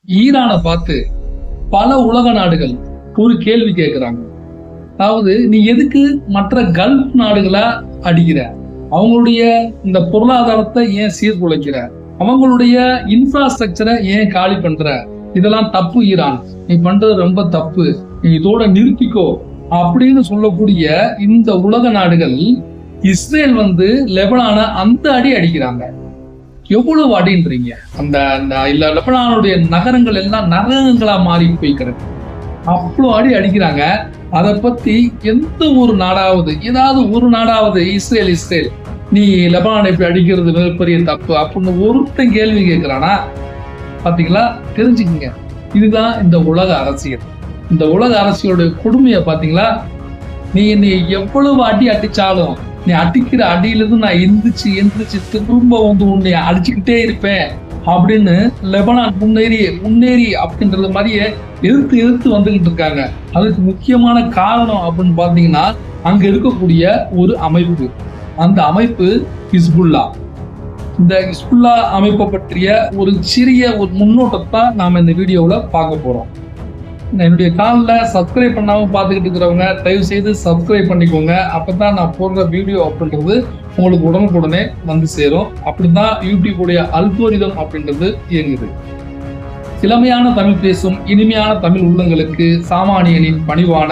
ஈரானை பார்த்து பல உலக நாடுகள் ஒரு கேள்வி கேட்கிறாங்க. அதாவது, நீ எதுக்கு மற்ற கல்ஃப் நாடுகளை அடிக்கிற? அவங்களுடைய இந்த பொருளாதாரத்தை ஏன் சீர்குலைக்கிற? அவங்களுடைய இன்ஃப்ராஸ்ட்ரக்சரை ஏன் காலி பண்ற? இதெல்லாம் தப்பு ஈரான், நீ பண்றது ரொம்ப தப்பு, நீ இதோட நிறுத்திக்கோ அப்படின்னு சொல்லக்கூடிய இந்த உலக நாடுகள் இஸ்ரேல் லெபனான அந்த அடி அடிக்கிறாங்க. எவ்வளவு அடின்றீங்க? அந்த இல்ல லெபனானுடைய நகரங்கள் எல்லாம் நரகங்களா மாறி போய் கிடக்கு. அவ்வளோ அடி அடிக்கிறாங்க. அதை பத்தி எந்த ஒரு நாடாவது, ஏதாவது ஒரு நாடாவது இஸ்ரேல் நீ லெபனானை இப்படி அடிக்கிறது மிகப்பெரிய தப்பு அப்படின்னு ஒருத்தன் கேள்வி கேட்கிறானா? பாத்தீங்களா? தெரிஞ்சுக்கங்க, இதுதான் இந்த உலக அரசியல். இந்த உலக அரசியலுடைய கொடுமையை பாத்தீங்களா? நீ என்னை எவ்வளவு அடி அடிச்சாலும், நீ அடிக்கிற அடியிலிருந்து நான் எந்திரிச்சு திரும்ப உன்னை அடிச்சுக்கிட்டே இருப்பேன் அப்படின்னு லெபனான் முன்னேறி அப்படின்றது மாதிரியே எதிர்த்து வந்துகிட்டு இருக்காங்க. அதுக்கு முக்கியமான காரணம் அப்படின்னு பாத்தீங்கன்னா, அங்க இருக்கக்கூடிய ஒரு அமைப்பு, அந்த அமைப்பு ஹிஸ்புல்லா. இந்த ஹிஸ்புல்லா அமைப்பை பற்றிய ஒரு சிறிய முன்னோட்டத்தை நாம இந்த வீடியோவில் பார்க்க போறோம். என்னுடைய சேனலில் சப்ஸ்கிரைப் பண்ணாமல் பார்த்துக்கிட்டு இருக்கிறவங்க தயவு செய்து சப்ஸ்கிரைப் பண்ணிக்கோங்க. அப்பதான் நான் போடுற வீடியோ அப்படின்றது உங்களுக்கு உடனுக்குடனே வந்து சேரும். அப்படிதான் யூடியூபுடைய அல்கோரிதம் அப்படின்றது இயங்குது. இளமையான தமிழ் பேசும் இனிமையான தமிழ் உள்ளங்களுக்கு சாமானியனின் பணிவான